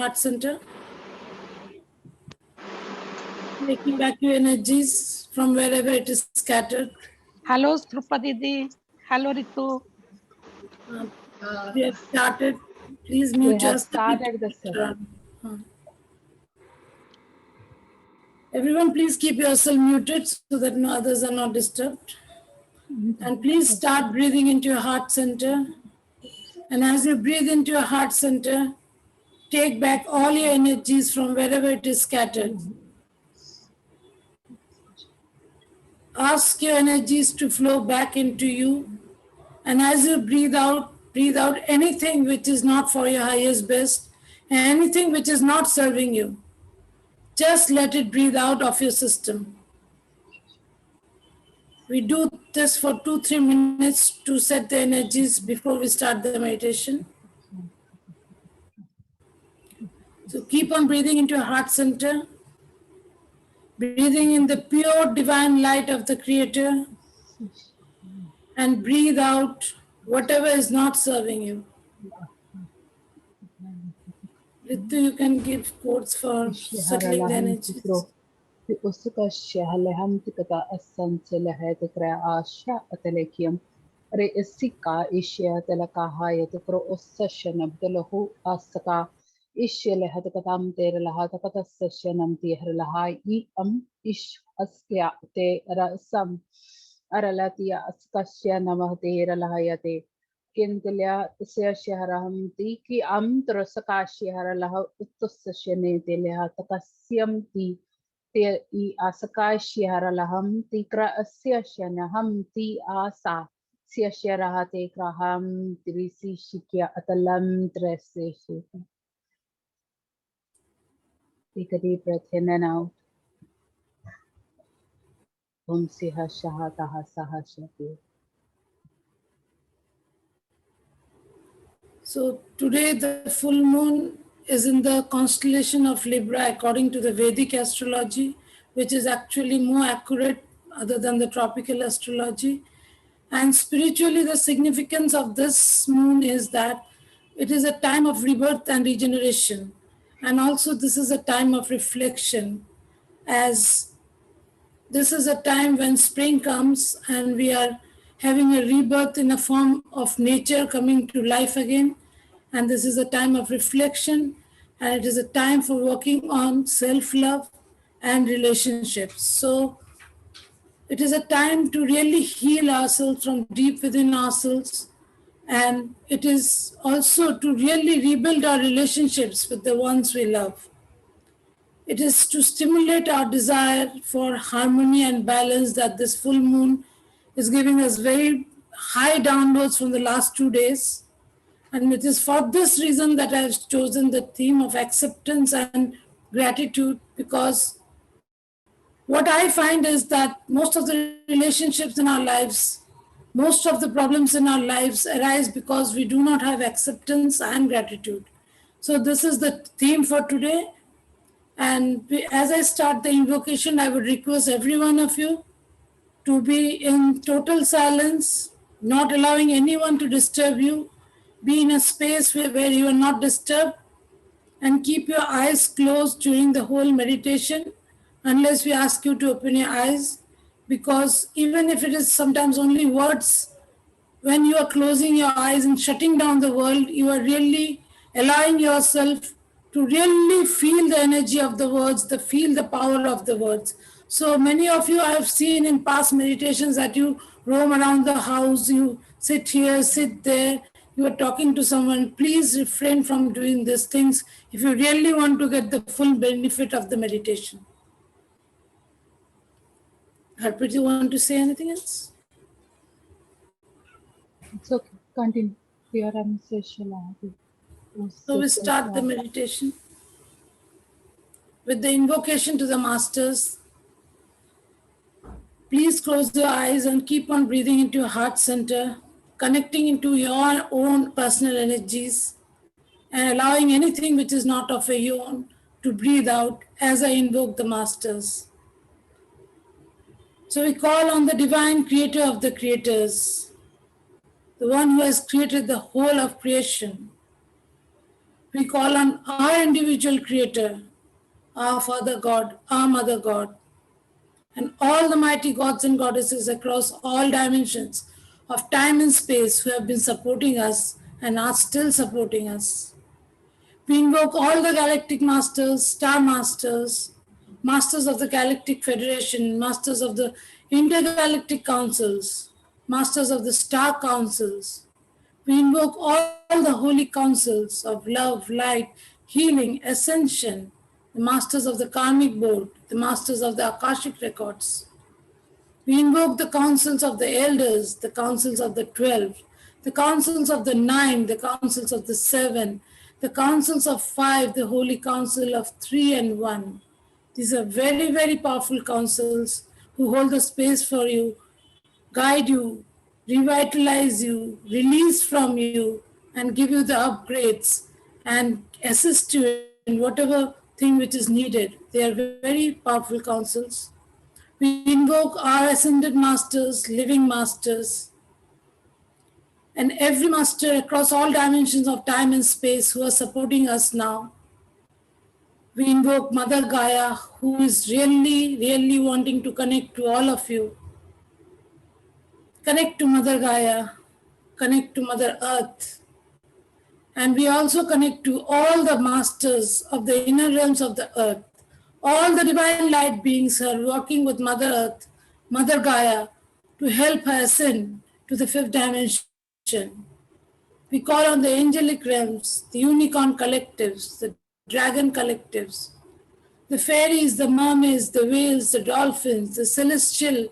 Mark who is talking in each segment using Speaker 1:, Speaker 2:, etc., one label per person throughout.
Speaker 1: heart center. Taking back your energies from wherever it is scattered.
Speaker 2: Hello, Strupa Didi. Hello, Ritu.
Speaker 1: We have started. Please
Speaker 3: We
Speaker 1: mute
Speaker 3: have
Speaker 1: yourself.
Speaker 3: started the session.
Speaker 1: Everyone, please keep yourself muted so that no others are not disturbed. And please start breathing into your heart center. And as you breathe into your heart center, take back all your energies from wherever it is scattered. Ask your energies to flow back into you. And as you breathe out anything which is not for your highest best, and anything which is not serving you. Just let it breathe out of your system. We do this for 2-3 minutes to set the energies before we start the meditation. So keep on breathing into your heart center, breathing in the pure divine light of the Creator, and breathe out whatever is not serving you. Ritu, you can give quotes for settling the energies.
Speaker 3: Re isika ishya telakaha yatukro ussashanam telahu asaka ishya lehadakatam tere lahadakata sashanam tihrlaha ish asya te rasam aralatia askasya namah tere lahayate kintilya isya shahraham ti ki trasakashya haralah uttussashane te lehatakasyam ti te I asakashya haralaham tikra asya shanaham ti asa Siasharahate Kraham Trisi Shikya Atalam Trese. Take a deep breath in and out. Om Siha Shahataha Sahashati.
Speaker 1: So today the full moon is in the constellation of Libra according to the Vedic astrology, which is actually more accurate other than the tropical astrology. And spiritually, the significance of this moon is that it is a time of rebirth and regeneration. And also this is a time of reflection, as this is a time when spring comes and we are having a rebirth in a form of nature coming to life again. And this is a time of reflection, and it is a time for working on self-love and relationships. So it is a time to really heal ourselves from deep within ourselves. And it is also to really rebuild our relationships with the ones we love. It is to stimulate our desire for harmony and balance that this full moon is giving us very high downloads from the last 2 days. And it is for this reason that I have chosen the theme of acceptance and gratitude, because what I find is that most of the relationships in our lives, most of the problems in our lives arise because we do not have acceptance and gratitude. So this is the theme for today. And as I start the invocation, I would request every one of you to be in total silence, not allowing anyone to disturb you. Be in a space where you are not disturbed, and keep your eyes closed during the whole meditation unless we ask you to open your eyes, because even if it is sometimes only words, when you are closing your eyes and shutting down the world, you are really allowing yourself to really feel the energy of the words, feel the power of the words. So many of you I have seen in past meditations that you roam around the house, you sit here, sit there, you are talking to someone. Please refrain from doing these things if you really want to get the full benefit of the meditation. Harpreet, you want to say anything else?
Speaker 3: It's okay. Continue.
Speaker 1: So we start the meditation with the invocation to the masters. Please close your eyes and keep on breathing into your heart center, connecting into your own personal energies and allowing anything which is not of your own to breathe out as I invoke the masters. So we call on the divine creator of the creators, the one who has created the whole of creation. We call on our individual creator, our Father God, our Mother God, and all the mighty gods and goddesses across all dimensions of time and space who have been supporting us and are still supporting us. We invoke all the galactic masters, star masters, masters of the Galactic Federation, masters of the intergalactic councils, masters of the star councils. We invoke all the holy councils of love, light, healing, ascension, the masters of the karmic board, the masters of the Akashic records. We invoke the councils of the elders, the councils of the 12, the councils of the 9, the councils of the 7, the councils of 5, the holy council of 3 and 1. These are very, very powerful councils who hold the space for you, guide you, revitalize you, release from you, and give you the upgrades and assist you in whatever thing which is needed. They are very powerful councils. We invoke our ascended masters, living masters, and every master across all dimensions of time and space who are supporting us now. We invoke Mother Gaia, who is really, really wanting to connect to all of you. Connect to Mother Gaia, connect to Mother Earth, and we also connect to all the masters of the inner realms of the earth. All the divine light beings are working with Mother Earth, Mother Gaia, to help her ascend to the fifth dimension. We call on the angelic realms, the unicorn collectives, the dragon collectives, the fairies, the mermaids, the whales, the dolphins, the celestial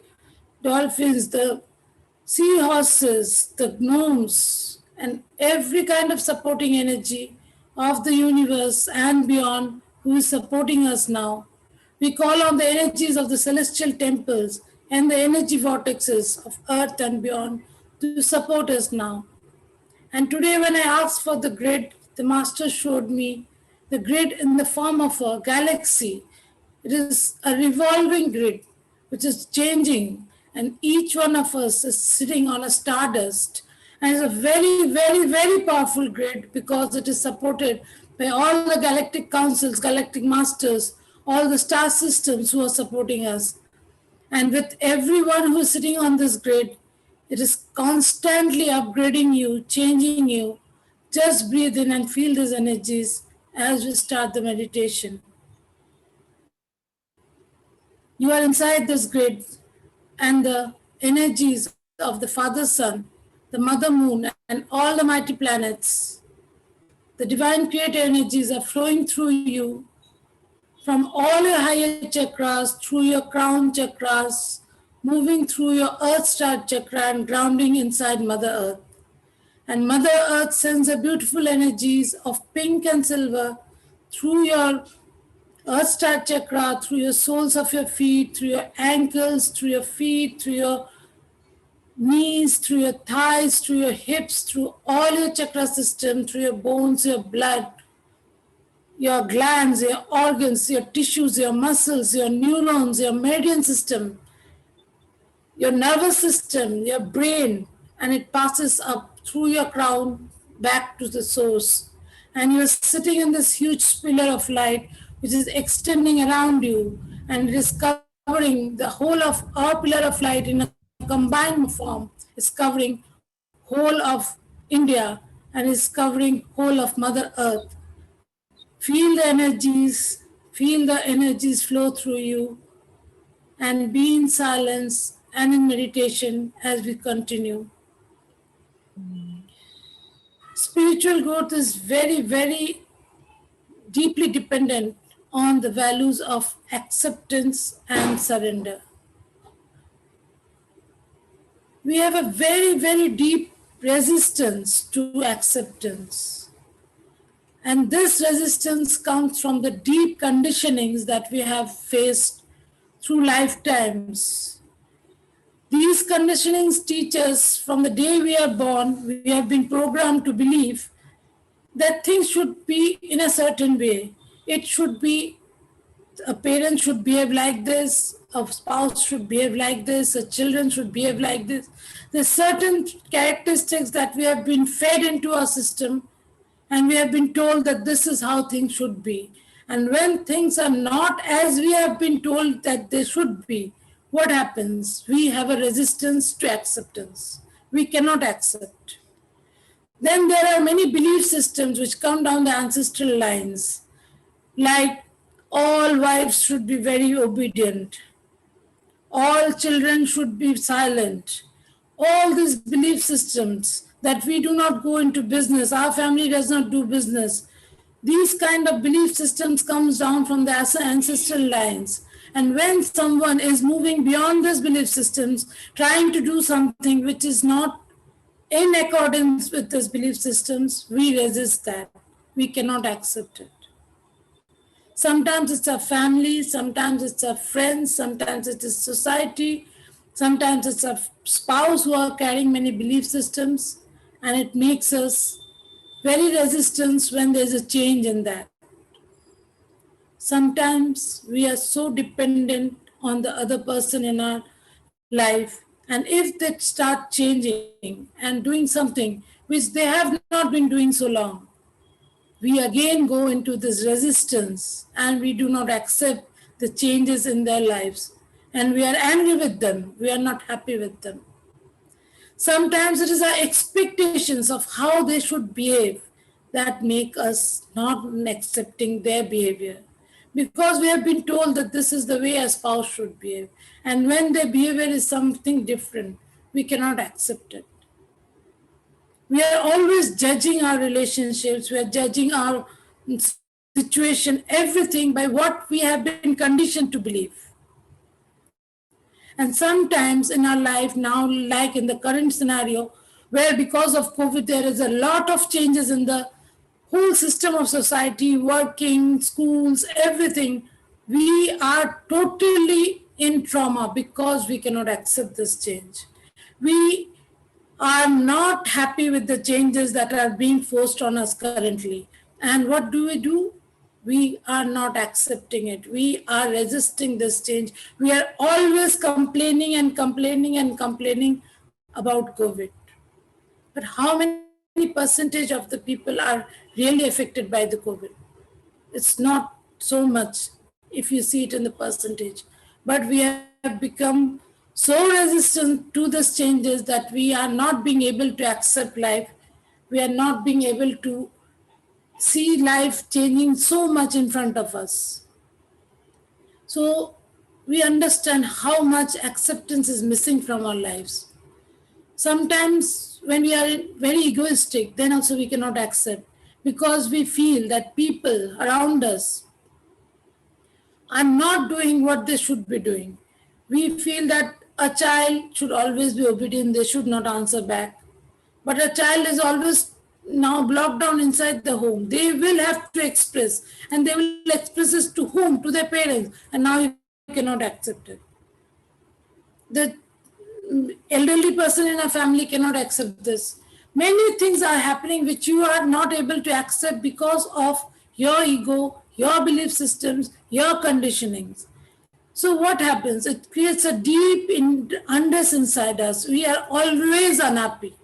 Speaker 1: dolphins, the seahorses, the gnomes, and every kind of supporting energy of the universe and beyond who is supporting us now. We call on the energies of the celestial temples and the energy vortexes of earth and beyond to support us now. And today, when I asked for the grid, the master showed me the grid in the form of a galaxy. It is a revolving grid which is changing, and each one of us is sitting on a stardust. And it's a very, very, very powerful grid because it is supported by all the galactic councils, galactic masters, all the star systems who are supporting us. And with everyone who is sitting on this grid, it is constantly upgrading you, changing you. Just breathe in and feel these energies as we start the meditation. You are inside this grid, and the energies of the Father Sun, the Mother Moon, and all the mighty planets, the divine creator energies are flowing through you from all your higher chakras, through your crown chakras, moving through your earth star chakra and grounding inside Mother Earth. And Mother Earth sends the beautiful energies of pink and silver through your earth star chakra, through your soles of your feet, through your ankles, through your feet, through your knees, through your thighs, through your hips, through all your chakra system, through your bones, your blood, your glands, your organs, your tissues, your muscles, your neurons, your meridian system, your nervous system, your brain, and it passes up through your crown back to the source. And you're sitting in this huge pillar of light which is extending around you, and it is covering the whole of our pillar of light in a combined form. It's covering whole of India and is covering whole of Mother Earth. Feel the energies flow through you, and be in silence and in meditation as we continue. Spiritual growth is very, very deeply dependent on the values of acceptance and surrender. We have a very, very deep resistance to acceptance. And this resistance comes from the deep conditionings that we have faced through lifetimes. These conditionings teach us from the day we are born, we have been programmed to believe that things should be in a certain way. It should be, a parent should behave like this, a spouse should behave like this, a children should behave like this. There's certain characteristics that we have been fed into our system, And we have been told that this is how things should be. And when things are not as we have been told that they should be, what happens? We have a resistance to acceptance. We cannot accept. Then there are many belief systems which come down the ancestral lines, like all wives should be very obedient, all children should be silent, all these belief systems that we do not go into business, our family does not do business. These kind of belief systems comes down from the ancestral lines. And when someone is moving beyond these belief systems, trying to do something which is not in accordance with these belief systems, we resist that. We cannot accept it. Sometimes it's our family, sometimes it's our friends, sometimes it is society, sometimes it's a spouse who are carrying many belief systems, and it makes us very resistant when there's a change in that. Sometimes we are so dependent on the other person in our life, and if they start changing and doing something which they have not been doing so long, we again go into this resistance and we do not accept the changes in their lives, and we are angry with them, we are not happy with them. Sometimes it is our expectations of how they should behave that make us not accepting their behavior, because we have been told that this is the way a spouse should behave, and when their behavior is something different, we cannot accept it. We are always judging our relationships, we are judging our situation, everything by what we have been conditioned to believe. And sometimes in our life now, like in the current scenario, where because of COVID, there is a lot of changes in the whole system of society, working, schools, everything, we are totally in trauma because we cannot accept this change. We are not happy with the changes that are being forced on us currently. And what do? We are not accepting it. We are resisting this change. We are always complaining and complaining and complaining about COVID. But how many percentage of the people are really affected by the COVID? It's not so much if you see it in the percentage. But we have become so resistant to these changes that we are not being able to accept life. We are not being able to see life changing so much in front of us. So we understand how much acceptance is missing from our lives. Sometimes when we are very egoistic, then also we cannot accept, because we feel that people around us are not doing what they should be doing. We feel that a child should always be obedient, they should not answer back. But a child is always now blocked down inside the home. They will have to express, and they will express this to whom? To their parents. And now you cannot accept it. The elderly person in a family cannot accept this. Many things are happening which you are not able to accept because of your ego, your belief systems, your conditionings. So what happens? It creates a deep unrest inside us. We are always unhappy.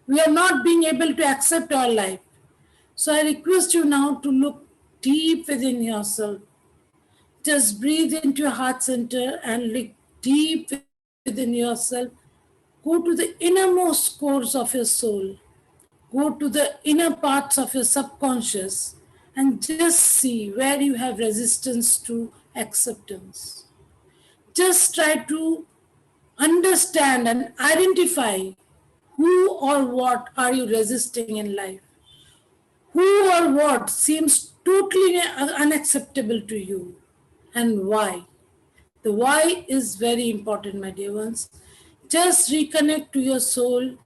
Speaker 1: We are not being able to accept our life. So I request you now to look deep within yourself. Just breathe into your heart center and look deep within yourself. Go to the innermost cores of your soul. Go to the inner parts of your subconscious and just see where you have resistance to acceptance. Just try to understand and identify who or what are you resisting in life. Who or what seems totally unacceptable to you, and why? The why is very important, my dear ones. Just reconnect to your soul,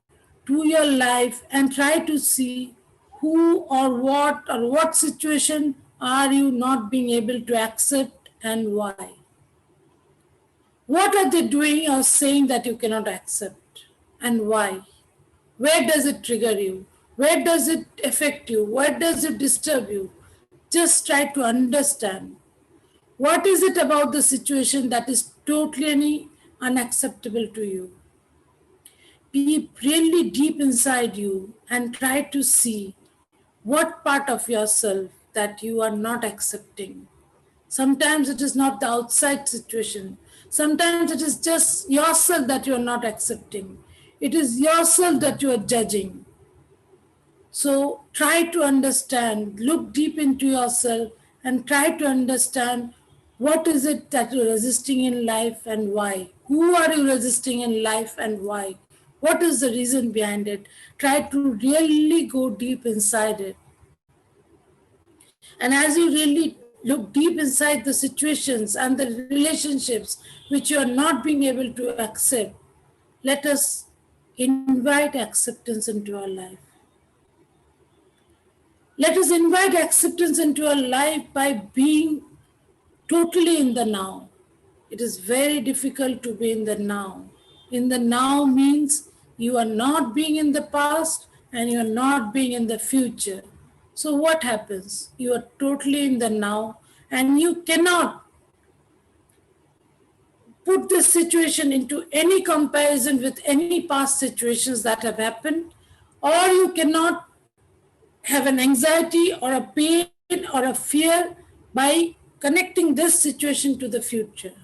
Speaker 1: to your life, and try to see who or what situation are you not being able to accept and why. What are they doing or saying that you cannot accept, and why? Where does it trigger you? Where does it affect you? Where does it disturb you? Just try to understand. What is it about the situation that is totally unacceptable to you? Be really deep inside you and try to see What part of yourself that you are not accepting? Sometimes it is not the outside situation. Sometimes it is just yourself that you are not accepting. It is yourself that you are judging. So try to understand, look deep into yourself and try to understand what is it that you're resisting in life and why. Who are you resisting in life and why? What is the reason behind it? Try to really go deep inside it. And as you really look deep inside the situations and the relationships which you are not being able to accept, let us invite acceptance into our life. Let us invite acceptance into our life by being totally in the now. It is very difficult to be in the now. In the now means you are not being in the past and you are not being in the future. So what happens? You are totally in the now and you cannot put this situation into any comparison with any past situations that have happened, or you cannot have an anxiety or a pain or a fear by connecting this situation to the future.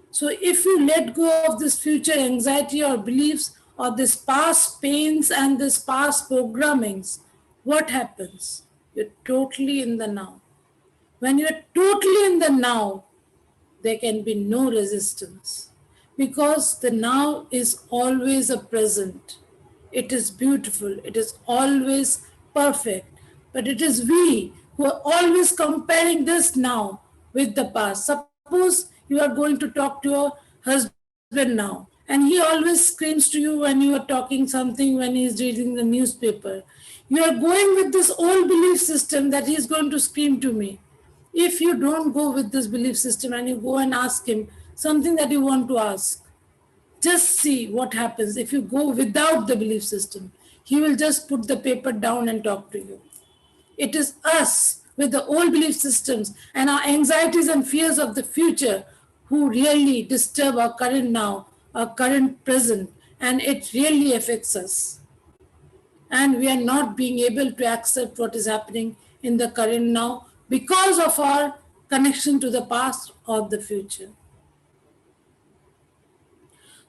Speaker 1: So if you let go of this future anxiety or beliefs or this past pains and this past programmings, what happens? You're totally in the now. When you're totally in the now, there can be no resistance because the now is always a present. It is beautiful, it is always perfect, but it is we who are always comparing this now with the past. Suppose you are going to talk to your husband now and he always screams to you when you are talking something, when he is reading the newspaper. You are going with this old belief system that he is going to scream to me. If you don't go with this belief system and you go and ask him something that you want to ask, just see what happens if you go without the belief system. He will just put the paper down and talk to you. It is us with the old belief systems and our anxieties and fears of the future who really disturb our current now, our current present, and it really affects us. And we are not being able to accept what is happening in the current now because of our connection to the past or the future.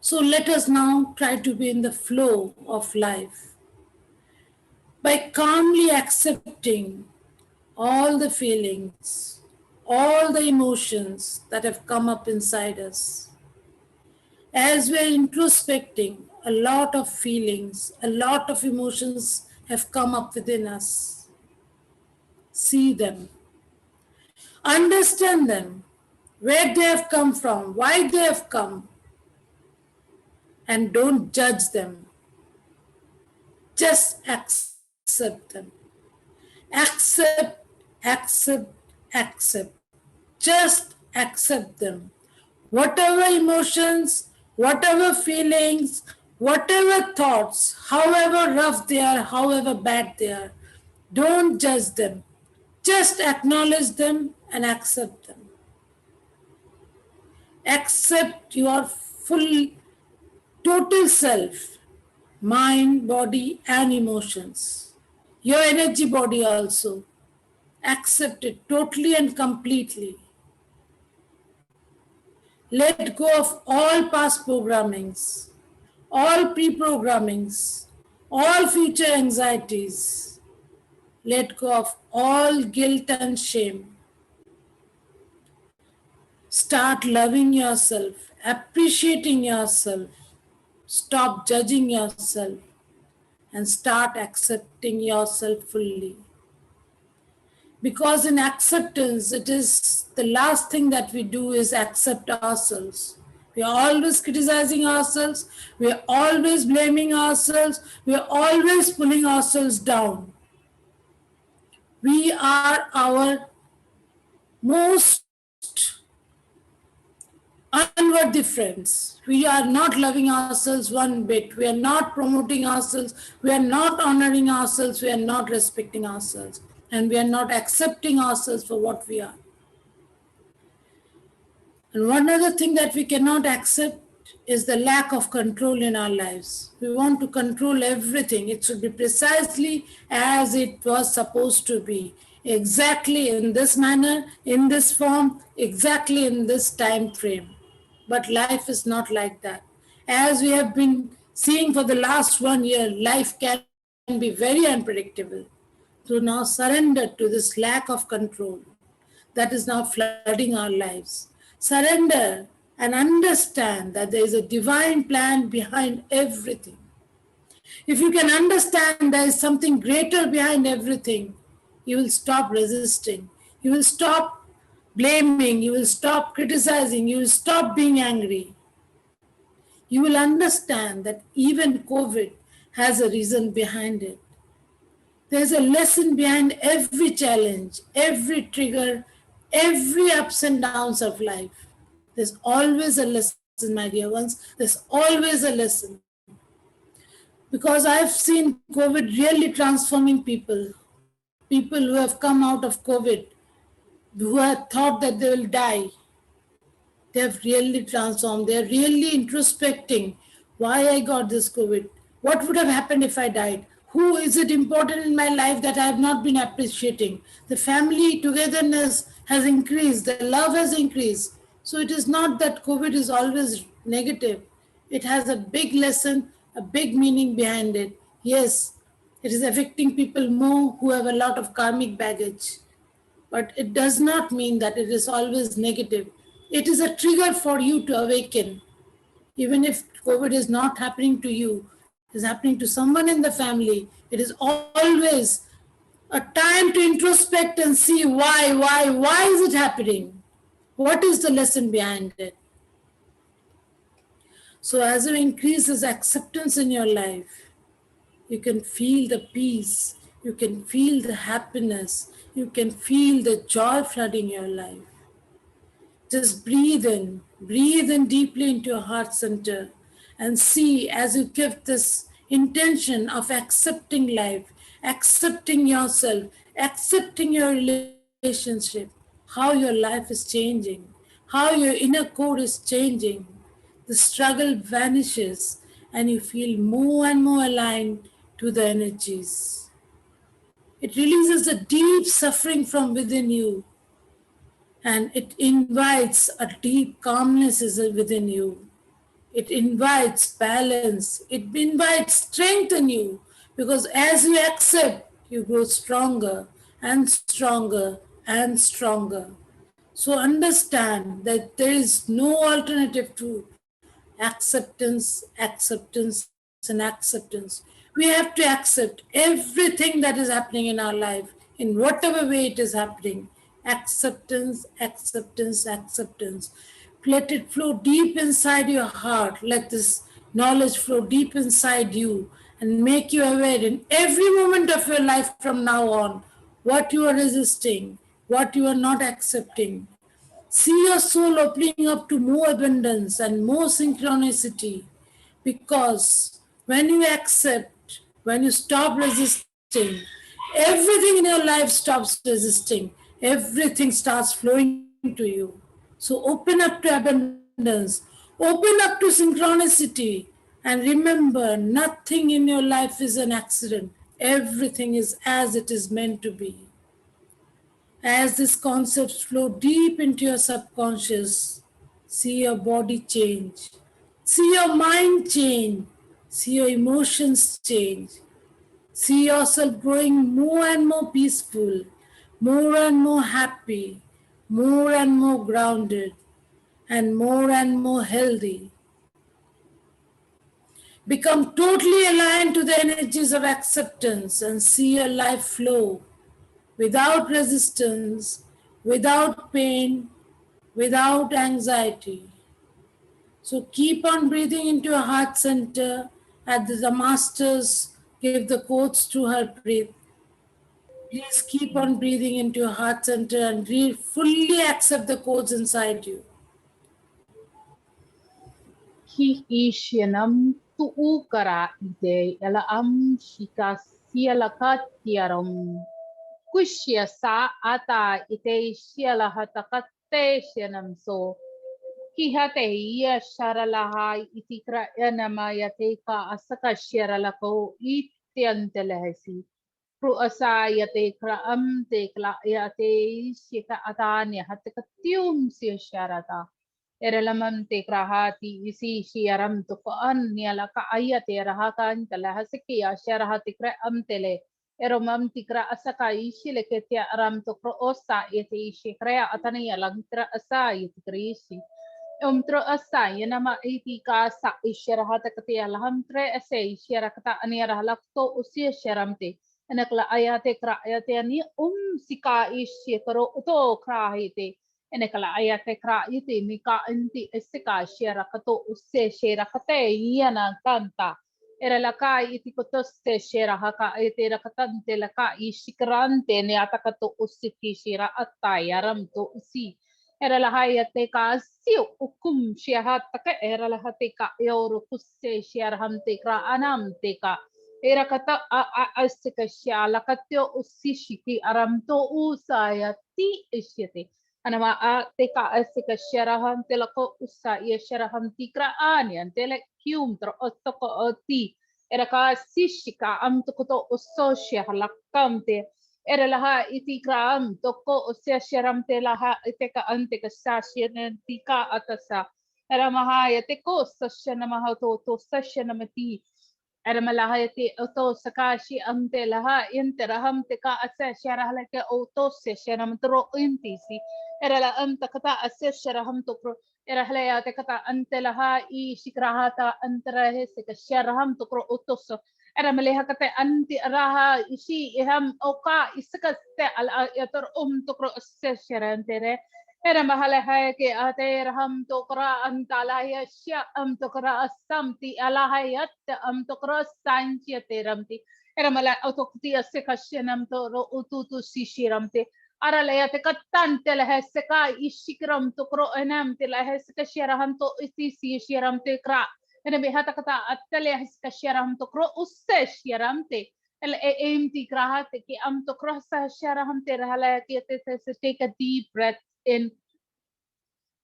Speaker 1: So let us now try to be in the flow of life by calmly accepting all the feelings, all the emotions that have come up inside us. As we're introspecting, a lot of feelings, a lot of emotions have come up within us. See them, understand them, where they have come from, why they have come, and don't judge them. Just accept them. Accept, accept, accept. Just accept them. Whatever emotions, whatever feelings, whatever thoughts, however rough they are, however bad they are, don't judge them. Just acknowledge them and accept them. Accept your full, total self, mind, body, and emotions. Your energy body also. Accept it totally and completely. Let go of all past programmings, all pre-programmings, all future anxieties. Let go of all guilt and shame. Start loving yourself, appreciating yourself. Stop judging yourself and start accepting yourself fully. Because in acceptance, it is the last thing that we do is accept ourselves. We are always criticizing ourselves. We are always blaming ourselves. We are always pulling ourselves down. We are our most unworthy friends. We are not loving ourselves one bit. We are not promoting ourselves. We are not honoring ourselves. We are not respecting ourselves. And we are not accepting ourselves for what we are. And one other thing that we cannot accept is the lack of control in our lives. We want to control everything. It should be precisely as it was supposed to be, exactly in this manner, in this form, exactly in this time frame. But life is not like that. As we have been seeing for the last 1 year, life can be very unpredictable. So now surrender to this lack of control that is now flooding our lives. Surrender and understand that there is a divine plan behind everything. If you can understand there is something greater behind everything, you will stop resisting. You will stop blaming. You will stop criticizing. You will stop being angry. You will understand that even COVID has a reason behind it. There's a lesson behind every challenge, every trigger, every ups and downs of life. There's always a lesson, my dear ones. There's always a lesson. Because I've seen COVID really transforming people who have come out of COVID, who had thought that they will die. They have really transformed. They are really introspecting why I got this COVID. What would have happened if I died? Who is it important in my life that I have not been appreciating? The family togetherness has increased, the love has increased. So it is not that COVID is always negative. It has a big lesson, a big meaning behind it. Yes, it is affecting people more who have a lot of karmic baggage. But it does not mean that it is always negative. It is a trigger for you to awaken. Even if COVID is not happening to you, it is happening to someone in the family, it is always a time to introspect and see why is it happening? What is the lesson behind it? So as you increase this acceptance in your life, you can feel the peace, you can feel the happiness, you can feel the joy flooding your life. Just breathe in deeply into your heart center and see as you give this intention of accepting life, accepting yourself, accepting your relationship, how your life is changing, how your inner core is changing. The struggle vanishes and you feel more and more aligned to the energies. It releases the deep suffering from within you and it invites a deep calmness within you. It invites balance. It invites strength in you because as you accept, you grow stronger and stronger and stronger. So understand that there is no alternative to acceptance, acceptance, and acceptance. We have to accept everything that is happening in our life in whatever way it is happening. Acceptance, acceptance, acceptance. Let it flow deep inside your heart. Let this knowledge flow deep inside you and make you aware in every moment of your life from now on what you are resisting, what you are not accepting. See your soul opening up to more abundance and more synchronicity because when you accept, when you stop resisting, everything in your life stops resisting. Everything starts flowing to you. So open up to abundance, open up to synchronicity, and remember nothing in your life is an accident. Everything is as it is meant to be. As these concepts flow deep into your subconscious, see your body change, see your mind change, see your emotions change, see yourself growing more and more peaceful, more and more happy, more and more grounded, and more healthy. Become totally aligned to the energies of acceptance and see your life flow without resistance, without pain, without anxiety. So keep on breathing into your heart center as the masters give the quotes to her breath. Please keep on breathing into your heart center and fully accept the quotes inside you.
Speaker 3: Ki isyanam tuukara ide elaam shika sialakatiaram. Kushya sa ata ite sialahatakatte syanam so. Kihate ia sharalaha itikra enama yate ka asaka sharalako itiantelehesi. Pro asa yate kra te kla yate shika atania hatte katium si sharata. Erelamam te krahati isi shiaram to ko anya la ka ayate rahakan talahasiki asharahati kra amtele. Eromam tikra asaka ishi leketia aram to pro osa yate ishi krea atania langra asa yate krisi. Umtro asa yanama iti ka sa isyarahata kati alham tre ase isyarakata aniara lakto usia syaramte enakla ayate kra ayate ani sika isye karo uto kra hite enakla ayate kra ite mika inti esika syarakato usia syarakate yana kanta era laka iti kotoste syarahaka ite rakatante laka isikrante ne atakato usiki syara atayaram to usi era lahaya te ka siu ukum shiahat taka era lahate ka euro kusse shiarham te ka anam te ka era kata asika shala katyo usishiki aramto usaya ti ishyate anama te ka asika shiarham te lako usa ye shiarham ti kra anian te le kium tro otoko oti era ka sishika am to koto usso shiarlakam te era laha iti kraam toko osya sharam te laha iteka anteka sasyan tika atasa era maha yateko sasya maha to sasya namati era malaha yati oto sakashi ante laha interaham tika asa sharah ke oto sasya namtro intisi era la anta kata asya sharaham to pro era hlaya te kata ante laha I shikrahata antara seka sharaham to pro otos era melihat kata anti raha isi iham oka isaka te al yator tokro sesherantere era mahala hai ke ate raham tokra antala ya sya tokra asamti ala hayat tokra sanchi teramti era mala otokti asekashenam to ututu sishiramte ara layate katante la heseka ishikram tokro enam te la heseka sheraham to isi sishiramte kra أنا بهذا كتا أتلي هس كشيرهم تقرأ أستش يرامتي الأم تقرأها تكي أم تقرأ سهشيرهم ترهلا كي take a deep breath in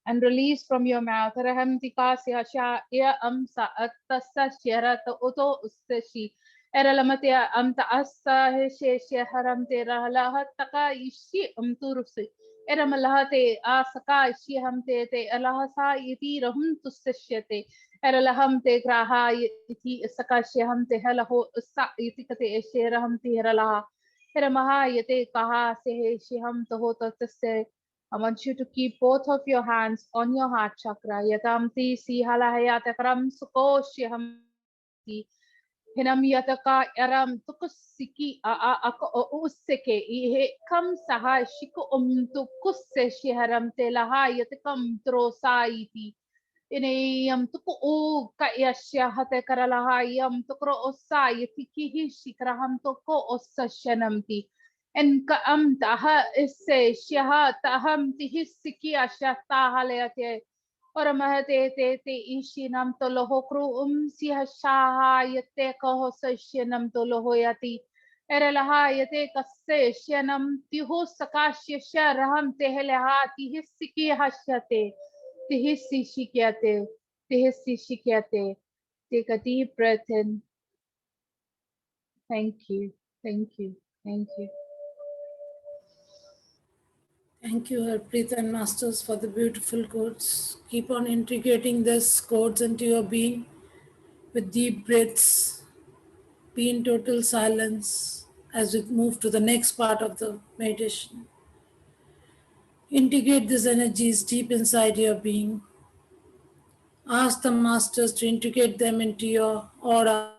Speaker 3: and release from your mouth رهم تكاسي هشا يا أم سأتسا شيرة أوتو أستشي era lamate am ta assa he she haram te rahla hataka ishi am turusi era malahate asaka ishi ham te allah sa yiti rahum tusshyate era laham te graha yiti saka she ham te halahu sa yiti kate she raham te heralah era maha yate kaha se he she ham to hota tasse I want you to keep both of your hands on your heart chakra. Yatamti si halahayata kram suko shihamti hinam yataka aram tukusiki ako useke ihe kam saha shiku tukusse shiharam te laha yatakam trosaiti ine yam tuku u ka yasya hate karalaha yam tukro osa yatiki hi shikraham tuko osa shanamti en ka am taha isse shaha taham tihisiki asya tahalete और महते ते ते ईशी नम तो लोहो crew सी हशाहा यते कहो सश्य नम तो लोहो यति एरलहा यते कस्से श्यनम तिहो सकाश्य शरहम तेहलहा तिहिस्सिकी हश्यते तिहिस्सी शिक्यते तिहिस्सी शिक्यते. Take a deep breath in. Thank you. Thank you. Thank you.
Speaker 1: Thank you, Harpreet and Masters, for the beautiful quotes. Keep on integrating these quotes into your being with deep breaths. Be in total silence as we move to the next part of the meditation. Integrate these energies deep inside your being. Ask the Masters to integrate them into your aura,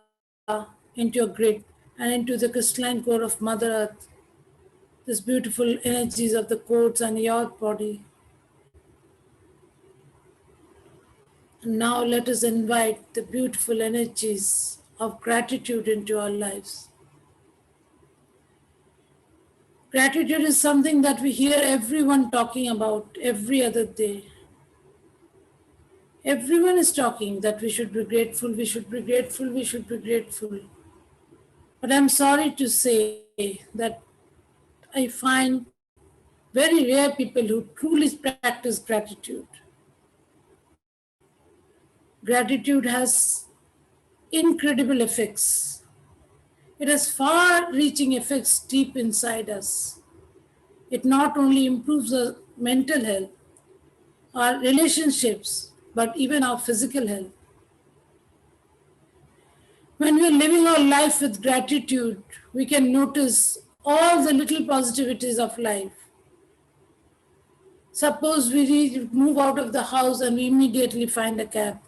Speaker 1: into your grid, and into the crystalline core of Mother Earth. These beautiful energies of the codes and your body. And now let us invite the beautiful energies of gratitude into our lives. Gratitude is something that we hear everyone talking about every other day. Everyone is talking that we should be grateful, we should be grateful, we should be grateful. But I'm sorry to say that I find very rare people who truly practice gratitude. Gratitude has incredible effects. It has far reaching effects deep inside us. It not only improves our mental health, our relationships, but even our physical health. When we're living our life with gratitude, we can notice all the little positivities of life. Suppose we move out of the house and we immediately find a cab.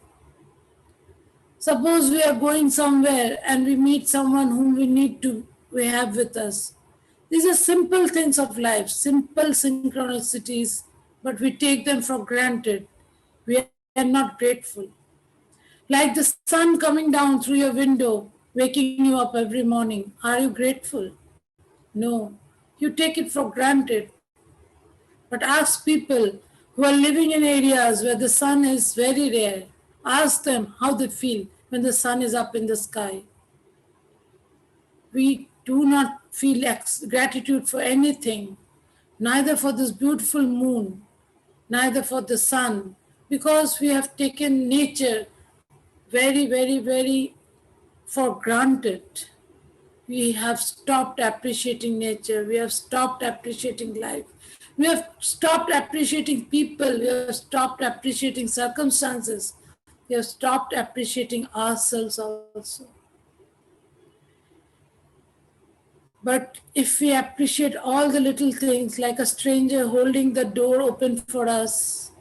Speaker 1: Suppose we are going somewhere and we meet someone whom we have with us. These are simple things of life, simple synchronicities, but we take them for granted. We are not grateful. Like the sun coming down through your window, waking you up every morning. Are you grateful? No. You take it for granted. But ask people who are living in areas where the sun is very rare. Ask them how they feel when the sun is up in the sky. We do not feel gratitude for anything, neither for this beautiful moon, neither for the sun, because we have taken nature very, very, very for granted. We have stopped appreciating nature. We have stopped appreciating life. We have stopped appreciating people. We have stopped appreciating circumstances. We have stopped appreciating ourselves also. But if we appreciate all the little things, like a stranger holding the door open for us,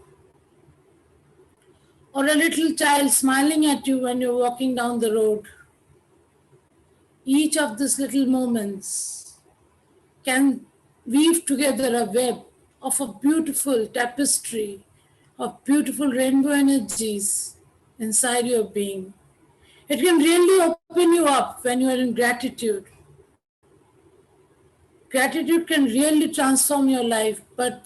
Speaker 1: or a little child smiling at you when you're walking down the road, each of these little moments can weave together a web of a beautiful tapestry of beautiful rainbow energies inside your being. It can really open you up when you are in gratitude. Gratitude can really transform your life, but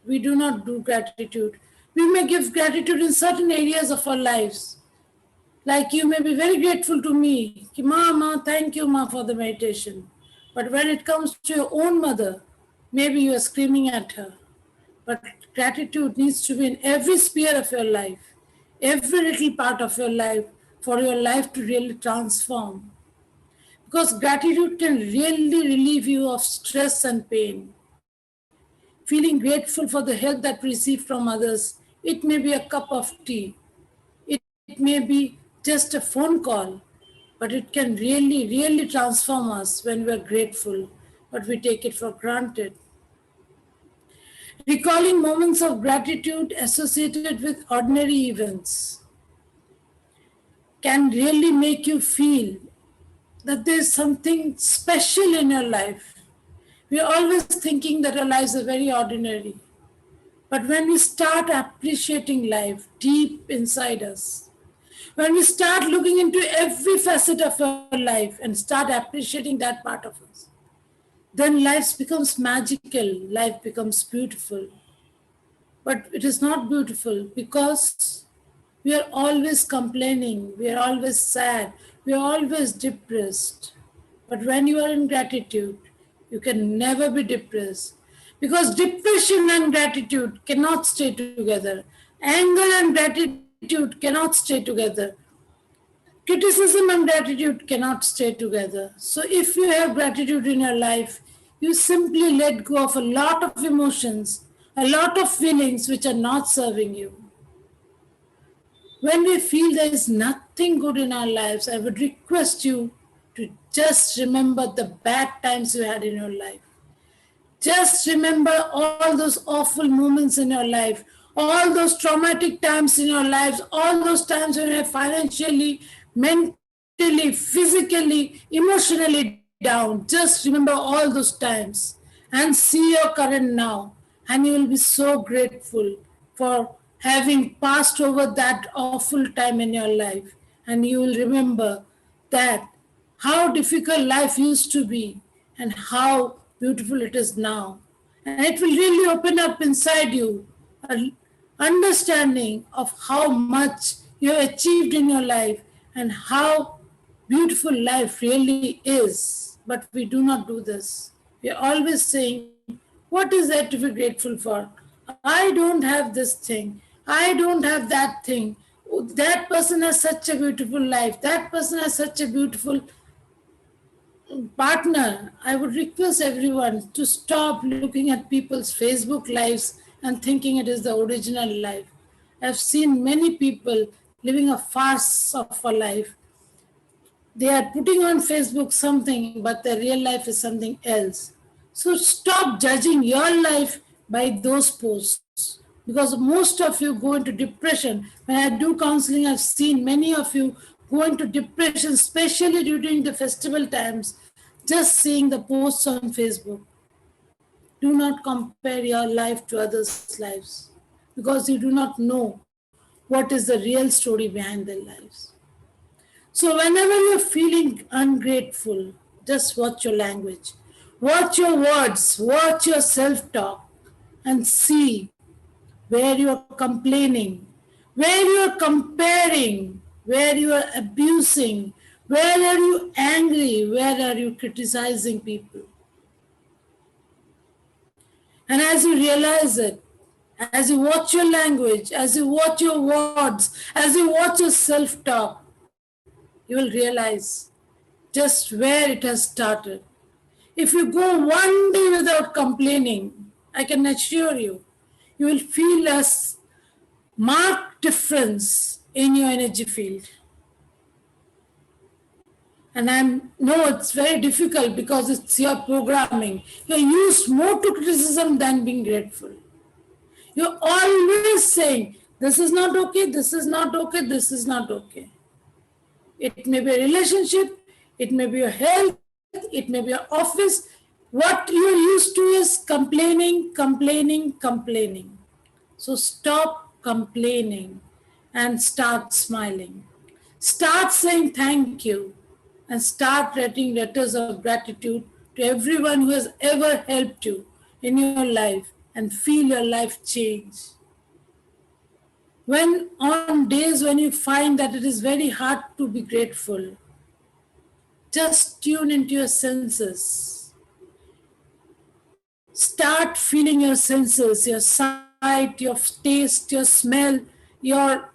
Speaker 1: we do not do gratitude. We may give gratitude in certain areas of our lives. Like you may be very grateful to me, ki, Ma, thank you, Ma, for the meditation. But when it comes to your own mother, maybe you are screaming at her. But gratitude needs to be in every sphere of your life, every little part of your life, for your life to really transform. Because gratitude can really relieve you of stress and pain. Feeling grateful for the help that we receive from others, it may be a cup of tea, it may be just a phone call, but it can really, really transform us when we're grateful, but we take it for granted. Recalling moments of gratitude associated with ordinary events can really make you feel that there's something special in your life. We're always thinking that our lives are very ordinary. But when we start appreciating life deep inside us, when we start looking into every facet of our life and start appreciating that part of us, then life becomes magical, life becomes beautiful. But it is not beautiful because we are always complaining, we are always sad, we are always depressed. But when you are in gratitude, you can never be depressed. Because depression and gratitude cannot stay together. Anger and gratitude cannot stay together. Criticism and gratitude cannot stay together. So if you have gratitude in your life, you simply let go of a lot of emotions, a lot of feelings which are not serving you. When we feel there is nothing good in our lives, I would request you to just remember the bad times you had in your life. Just remember all those awful moments in your life, all those traumatic times in your lives, all those times when you're financially, mentally, physically, emotionally down. Just remember all those times and see your current now, and you will be so grateful for having passed over that awful time in your life. And you will remember that how difficult life used to be and how beautiful it is now. And it will really open up inside you an understanding of how much you have achieved in your life and how beautiful life really is. But we do not do this. We are always saying, what is there to be grateful for? I don't have this thing. I don't have that thing. "Oh, that person has such a beautiful life, that person has such a beautiful partner." I would request everyone to stop looking at people's Facebook lives and thinking it is the original life. I've seen many people living a farce of a life. They are putting on Facebook something, but their real life is something else. So stop judging your life by those posts, because most of you go into depression. When I do counseling, I've seen many of you go into depression, especially during the festival times, just seeing the posts on Facebook. Do not compare your life to others' lives, because you do not know what is the real story behind their lives. So, whenever you're feeling ungrateful, just watch your language, watch your words, watch your self talk, and see where you are complaining, where you are comparing, where you are abusing, where are you angry, where are you criticizing people. And as you realize it, as you watch your language, as you watch your words, as you watch your self talk, you will realize just where it has started. If you go one day without complaining, I can assure you, you will feel a marked difference in your energy field. And I know it's very difficult because it's your programming. You're used more to criticism than being grateful. You're always saying, this is not okay, this is not okay, this is not okay. It may be a relationship, it may be your health, it may be your office. What you're used to is complaining, complaining, complaining. So stop complaining and start smiling. Start saying thank you and start writing letters of gratitude to everyone who has ever helped you in your life and feel your life change. When on days when you find that it is very hard to be grateful, just tune into your senses. Start feeling your senses, your sight, your taste, your smell, your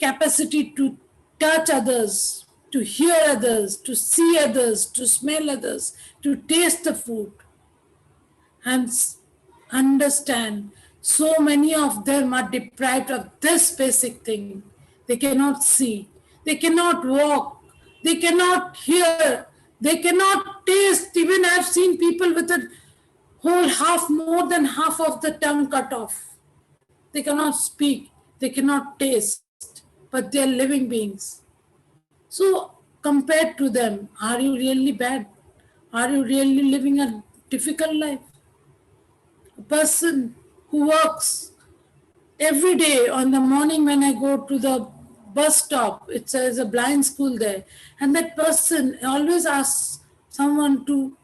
Speaker 1: capacity to touch others, to hear others, to see others, to smell others, to taste the food, and understand so many of them are deprived of this basic thing. They cannot see, they cannot walk, they cannot hear, they cannot taste. Even I've seen people with a whole half, more than half of the tongue cut off. They cannot speak, they cannot taste, but they are living beings. So, compared to them, are you really bad? Are you really living a difficult life? A person who works every day on the morning when I go to the bus stop, it says a blind school there, and that person always asks someone to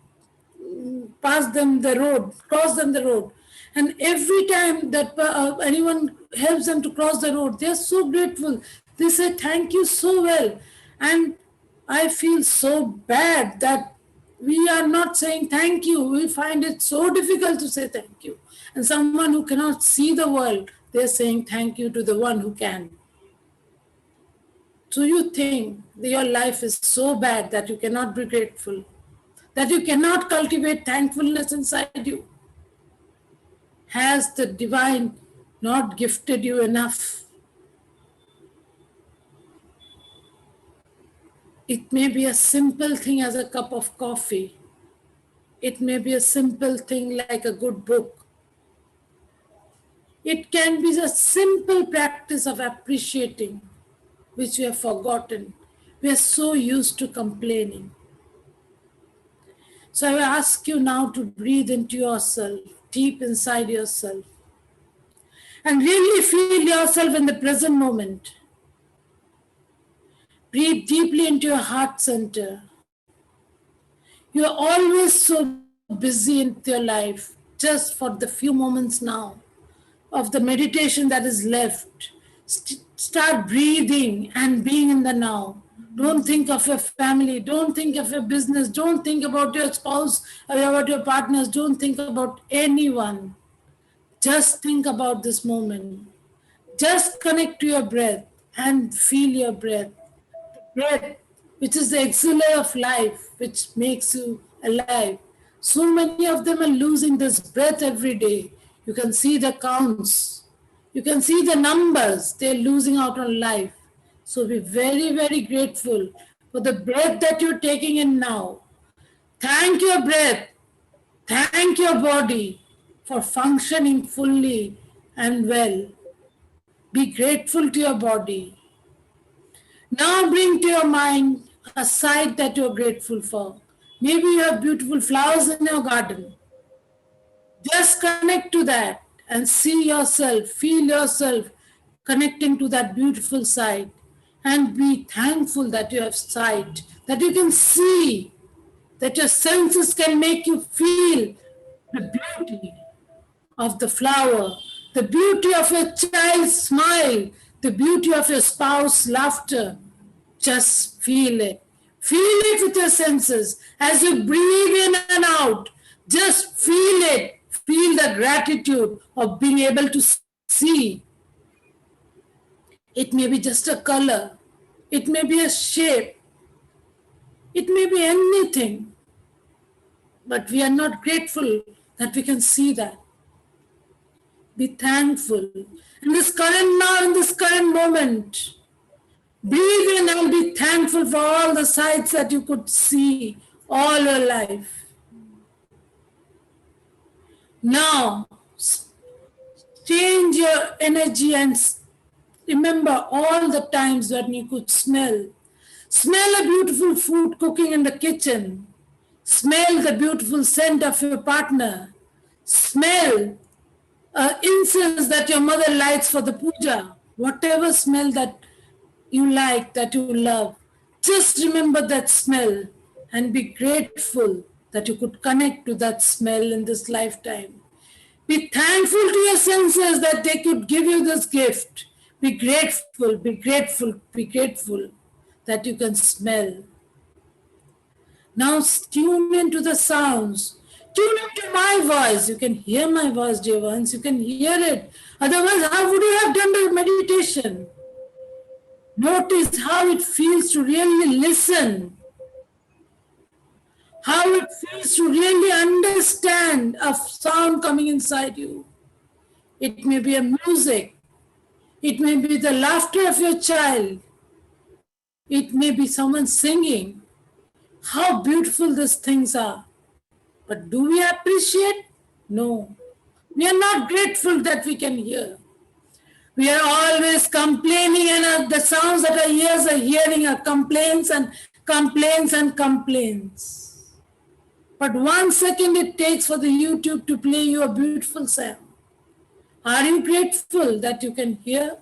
Speaker 1: pass them the road, cross them the road. And every time that anyone helps them to cross the road, they're so grateful. They say thank you so well. And I feel so bad that we are not saying thank you. We find it so difficult to say thank you. And someone who cannot see the world, they're saying thank you to the one who can. So you think that your life is so bad that you cannot be grateful, that you cannot cultivate thankfulness inside you. Has the divine not gifted you enough? It may be a simple thing as a cup of coffee. It may be a simple thing like a good book. It can be a simple practice of appreciating, which we have forgotten. We are so used to complaining. So I ask you now to breathe into yourself, deep inside yourself, and really feel yourself in the present moment. Breathe deeply into your heart center. You are always so busy in your life, just for the few moments now of the meditation that is left. Start breathing and being in the now. Don't think of your family. Don't think of your business. Don't think about your spouse or about your partners. Don't think about anyone. Just think about this moment. Just connect to your breath. and feel your breath. Breath, which is the exhaler of life, which makes you alive. So many of them are losing this breath every day. You can see the counts. You can see the numbers. They're losing out on life. So be very, very grateful for the breath that you're taking in now. Thank your breath. Thank your body for functioning fully and well. Be grateful to your body. Now bring to your mind a sight that you're grateful for. Maybe you have beautiful flowers in your garden. Just connect to that and see yourself, feel yourself connecting to that beautiful sight. And be thankful that you have sight, that you can see, that your senses can make you feel the beauty of the flower, the beauty of your child's smile, the beauty of your spouse's laughter. Just feel it. Feel it with your senses as you breathe in and out. Just feel it. Feel the gratitude of being able to see. It may be just a color. It may be a shape. It may be anything. But we are not grateful that we can see that. Be thankful. In this current now, in this current moment, breathe in and be thankful for all the sights that you could see all your life. Now, change your energy and remember all the times when you could smell. Smell a beautiful food cooking in the kitchen. Smell the beautiful scent of your partner. Smell incense that your mother lights for the puja. Whatever smell that you like, that you love, just remember that smell and be grateful that you could connect to that smell in this lifetime. Be thankful to your senses that they could give you this gift. Be grateful, be grateful, be grateful that you can smell. Now tune into the sounds. Tune into my voice. You can hear my voice, dear ones. You can hear it. Otherwise, how would you have done the meditation? Notice how it feels to really listen. How it feels to really understand a sound coming inside you. It may be a music. It may be the laughter of your child. It may be someone singing. How beautiful these things are. But do we appreciate? No. We are not grateful that we can hear. We are always complaining, and the sounds that our ears are hearing are complaints and complaints and complaints. But 1 second it takes for the YouTube to play you a beautiful sound. Are you grateful that you can hear?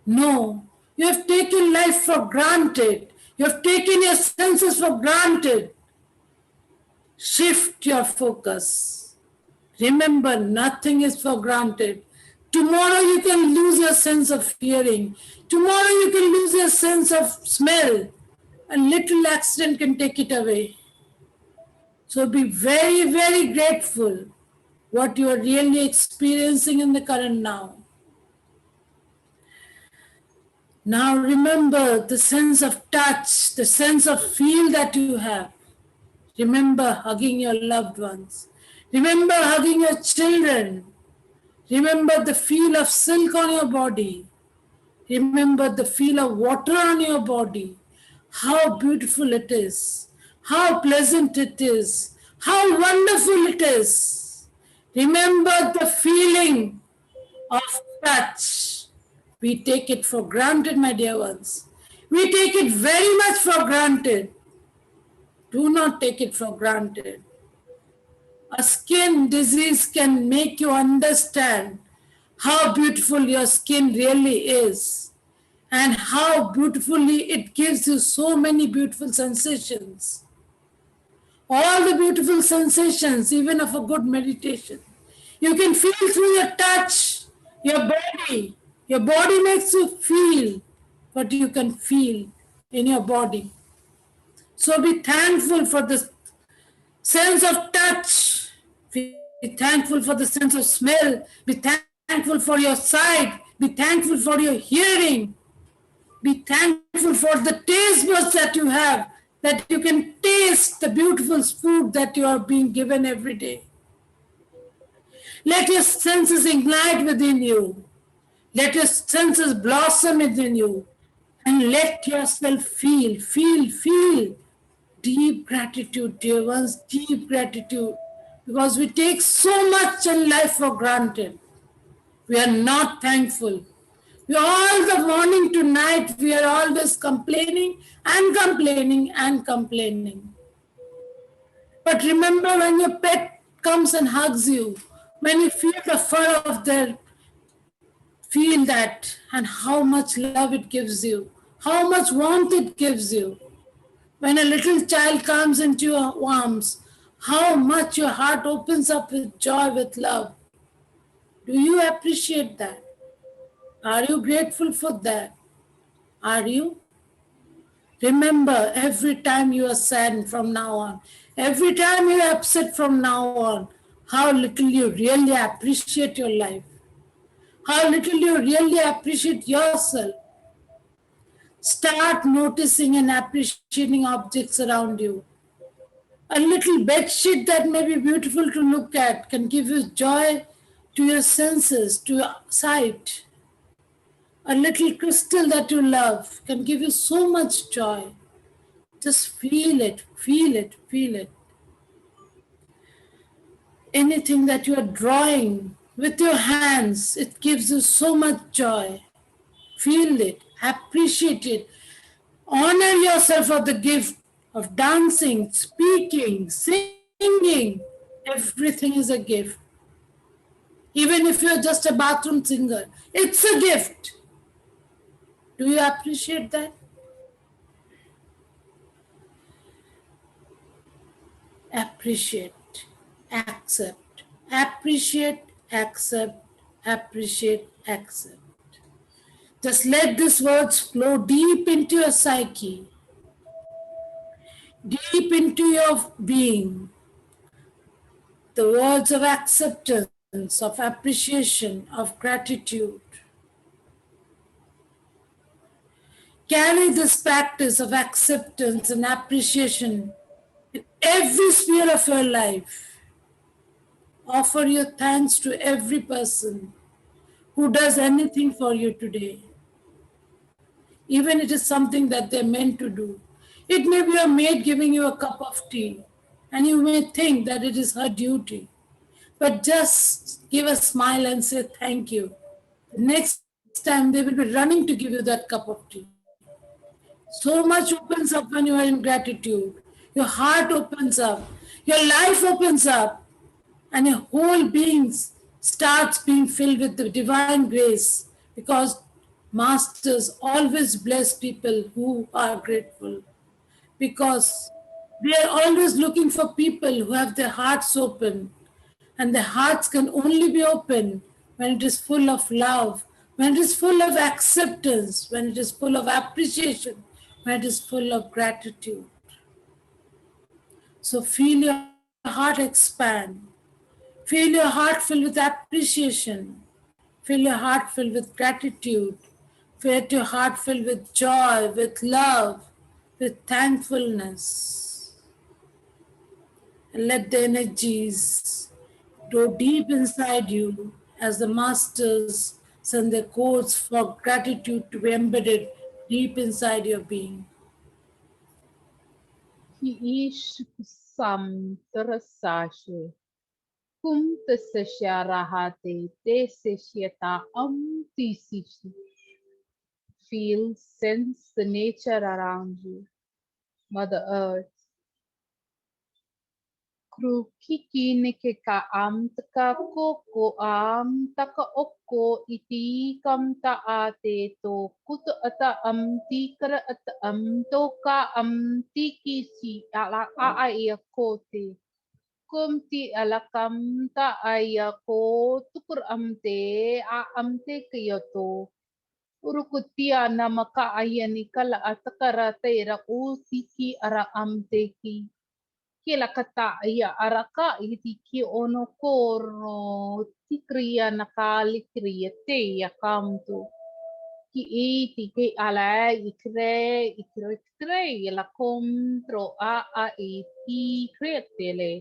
Speaker 1: No. You have taken life for granted. You have taken your senses for granted. Shift your focus. Remember, nothing is for granted. Tomorrow you can lose your sense of hearing. Tomorrow you can lose your sense of smell. A little accident can take it away. So be very, very grateful what you are really experiencing in the current now. Now remember the sense of touch, the sense of feel that you have. Remember hugging your loved ones. Remember hugging your children. Remember the feel of silk on your body. Remember the feel of water on your body. How beautiful it is. How pleasant it is. How wonderful it is. Remember the feeling of touch. We take it for granted, my dear ones. We take it very much for granted. Do not take it for granted. A skin disease can make you understand how beautiful your skin really is and how beautifully it gives you so many beautiful sensations. All the beautiful sensations, even of a good meditation. You can feel through your touch, your body. Your body makes you feel what you can feel in your body. So be thankful for the sense of touch. Be thankful for the sense of smell. Be thankful for your sight. Be thankful for your hearing. Be thankful for the taste buds that you have, that you can taste the beautiful food that you are being given every day. Let your senses ignite within you. Let your senses blossom within you. And let yourself feel deep gratitude, dear ones, deep gratitude. Because we take so much in life for granted. We are not thankful. We all the morning to night, we are always complaining and complaining and complaining. But remember when your pet comes and hugs you, when you feel the fur of their, feel that and how much love it gives you, how much warmth it gives you. When a little child comes into your arms, how much your heart opens up with joy, with love. Do you appreciate that? Are you grateful for that? Are you? Remember, every time you are sad from now on, every time you are upset from now on, how little you really appreciate your life, how little you really appreciate yourself. Start noticing and appreciating objects around you. A little bed sheet that may be beautiful to look at can give you joy to your senses, to your sight. A little crystal that you love can give you so much joy. Just feel it, feel it, feel it. Anything that you are drawing with your hands, it gives you so much joy. Feel it, appreciate it. Honor yourself for the gift of dancing, speaking, singing. Everything is a gift. Even if you're just a bathroom singer, it's a gift. Do you appreciate that? Appreciate, accept, appreciate, accept, appreciate, accept. Just let these words flow deep into your psyche, deep into your being. The words of acceptance, of appreciation, of gratitude. Carry this practice of acceptance and appreciation in every sphere of your life. Offer your thanks to every person who does anything for you today. Even it is something that they're meant to do. It may be a maid giving you a cup of tea, and you may think that it is her duty. But just give a smile and say thank you. Next time they will be running to give you that cup of tea. So much opens up when you are in gratitude. Your heart opens up, your life opens up, and your whole being starts being filled with the divine grace because masters always bless people who are grateful because they are always looking for people who have their hearts open, and their hearts can only be open when it is full of love, when it is full of acceptance, when it is full of appreciation, when it is full of gratitude. So feel your heart expand. Feel your heart filled with appreciation. Feel your heart filled with gratitude. Feel your heart filled with joy, with love, with thankfulness. And let the energies go deep inside you as the masters send their codes for gratitude to be embedded deep inside your being.
Speaker 3: Ki ish sam terasashe. Kum tesesharahate teseshieta tisishi. Feel, sense the nature around you. Mother Earth. Krukiki neke ka taka koko taka oko iti kam ta ate to kuto ata tikara ata toka tiki si ala a ia kote. Kumti ala kam ta aya ko tukur amte a amte kayoto. Urukutia na maka aya ni kala atakara teira o tiki ara amteki. Kila kata ia araka iti ki ono koro tikria nakali kria te ya kamtu. ki ti ke ala ikre la contro a ti cretele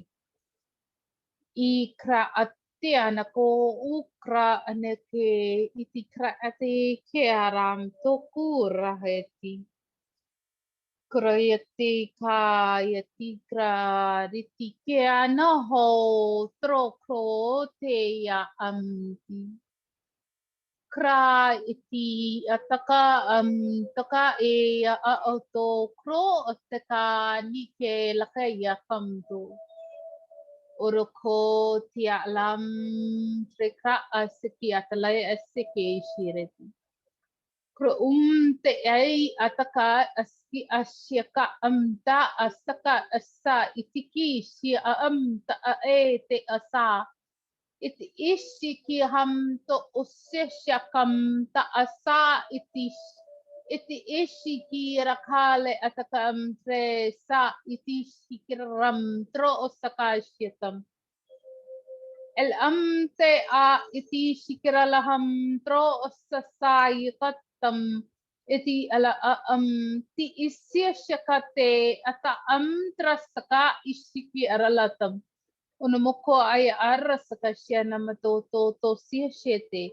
Speaker 3: I kra atea na ko ukra ane ke iti kra ate ke aram toku raheti. Kroyati ka yati kra riti ke ana ho trokro te ya amti. Kra iti ataka taka a auto kro ataka ni ke lakaya kamto. Oroko tia lam treka asiki atalaya asiki shireti. Kro te ai ataka aski asyaka amta asaka asa itiki si amta a te asa. Iti ishiki ham to usesha kam ta asa iti ishiki rakale atakam tre sa iti shikiram tro osaka shitam. El amte a iti shikiralaham tro osasai katam iti ala ti isiashakate ata amtrasaka ishiki aralatam. Unumoko ay arasaka siya na matoto siya shete.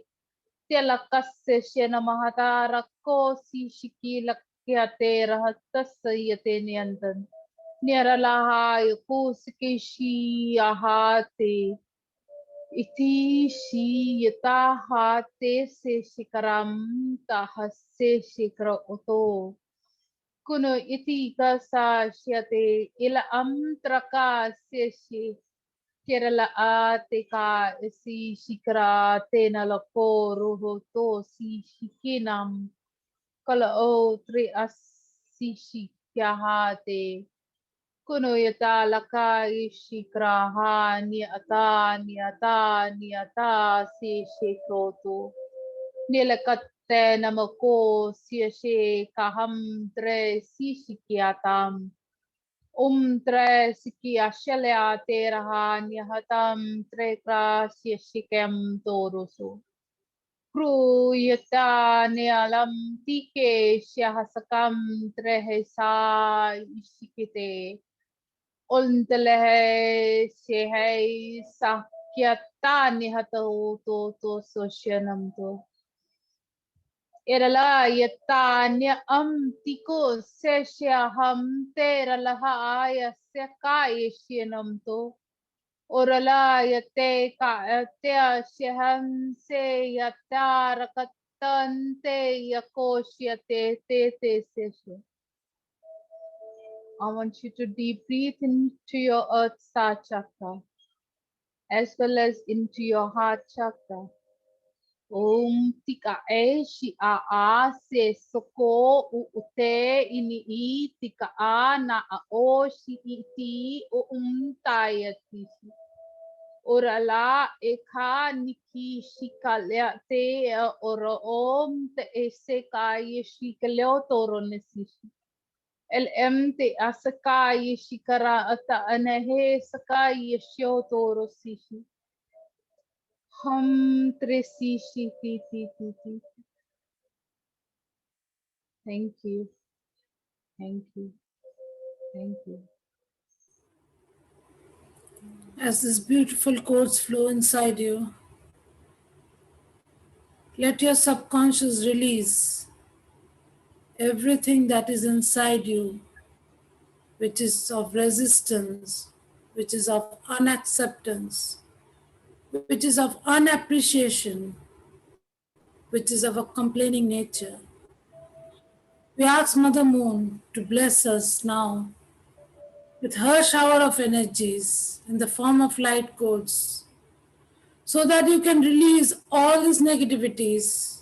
Speaker 3: Tela kasse siya na mahatara ko si shikila kiate rahatas yate niyandan. Niyaralahay ko sikishi ahate. Iti shi yata hate se shikaram tahase shikra oto. Kuno iti kasa siyate ila amtraka siya Kerala ate ka si shikra tena la ko roho to si shikinam kala o tri as si shikyahate kuno yata laka shikra ha ni ata si shikroto nilakatte namako si she kaham tre si shikyatam tre siki ashele a te raha ni hatam tre krasya shikem torusu. Kru yata ne alam tike shahasakam tre hesa ishikite. Ontelehe shehei sakyata ni hata to sosyanam to. Erala yatanya amtiko sesya ham teralaha aya sekai shenam to. Orala yate ka atea sheham se yatarakatante yakosya te sesya. I want you to deep breathe into your earth star chakra as well as into your heart chakra. Om tika e shi a se soko te ini I tika a na a o shi I ti o taya tisi. Ora la e ka niki shika lea te ora om te e se ka ye shika leo toro nesishi. El em te asaka ye shikara ata anahe saka ye shio toro sishi. Hum tresi shi ti. Thank you. Thank you. Thank you.
Speaker 1: As these beautiful quotes flow inside you, let your subconscious release everything that is inside you, which is of resistance, which is of unacceptance, which is of unappreciation, which is of a complaining nature. We ask Mother Moon to bless us now with her shower of energies in the form of light codes so that you can release all these negativities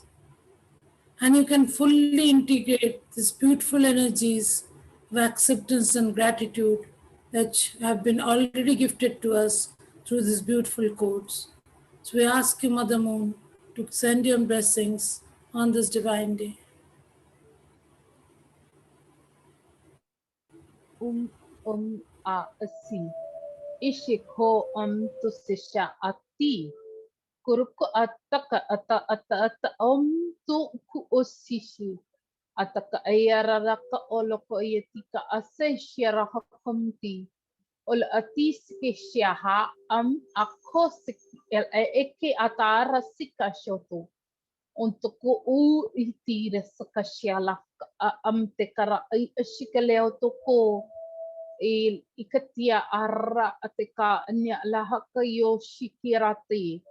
Speaker 1: and you can fully integrate these beautiful energies of acceptance and gratitude that have been already gifted to us through these beautiful codes. So we ask you, Mother Moon, to send your blessings on this divine day.
Speaker 3: A asi. Ishiko tu sisha ati. Kuruku ataka ata tu ku osishi. Ataka ayarara ka oloko yetika aseshira hakamti. Ol atis ke shaha akosik el eke atara sika shoto. Untuk u itira sakashala te kara ai ashikaleo toko ikatia ara ateka nya lahaka yo shikirati.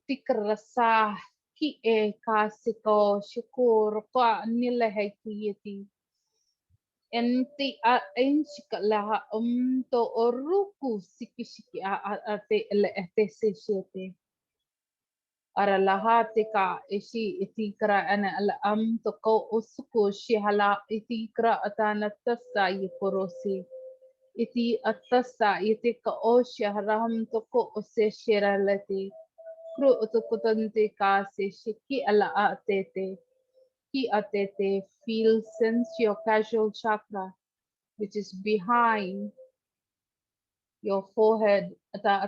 Speaker 3: Tikrasa ki e kasiko shukur ka nila haikiyeti. Enti a enshika laha to oruku siki a te ele te se shete. Ara laha te ka eshi itikra ana ala to ko usuku shihala itikra atana tasa yukorosi. Iti atasa iti ka o shiharaham to ko ose shiralati. Kru utukutante ka se shiki ala atete. Ki atete feel sense your casual chakra, which is behind your forehead. Ata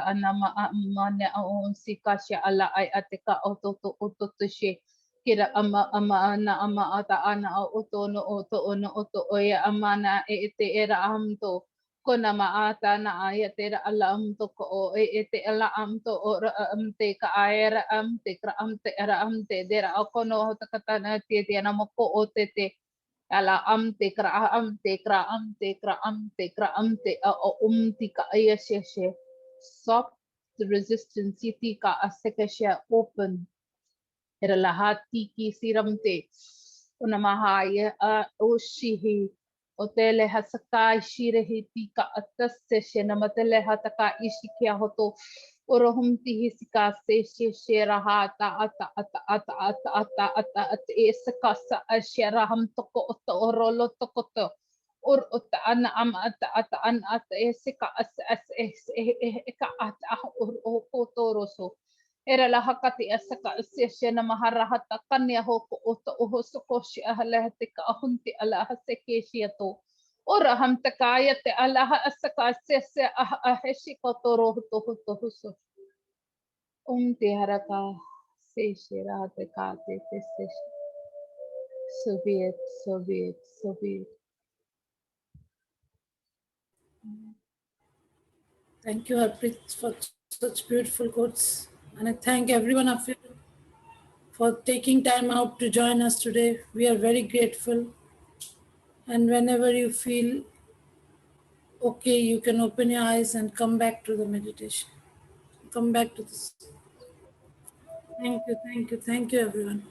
Speaker 3: anama amane aon sikasya ala ay ateka ototo she. Kira ama ata ana oto no oto oya amana ete era amto. Kona maata na ayatera ala amto ko o ete ala amto o amte ka aera amte kra amte era amte dera akono takatana tieti anamoko o tete ala amte kra amte kra amte kra amte kra amte o ka aya sheshe soft resistance iti ka asekesha open era lahati ki siramte una mahaya o shihi o tele hasaka shirehi tika atasse shena matele hataka ishikia hoto orohum tihi sika se shera hata ata esakasa ashera ham toko oto orolo toko to or ota ana ama ata an ata esika as eka ata or o kotoroso era la hakati asaka shena maharahata kanya hoko oto oho sokoshi ahalahte ka ahunti ala haseke shiato ora ham takaya te alaha asaka sese aheshi kotoro to huso te haraka se shira te ka te se Soviet.
Speaker 1: Thank you, Harpreet, for such beautiful quotes. And I thank every one of you for taking time out to join us today. We are very grateful. And whenever you feel okay, you can open your eyes and come back to the meditation. Come back to this. Thank you, everyone.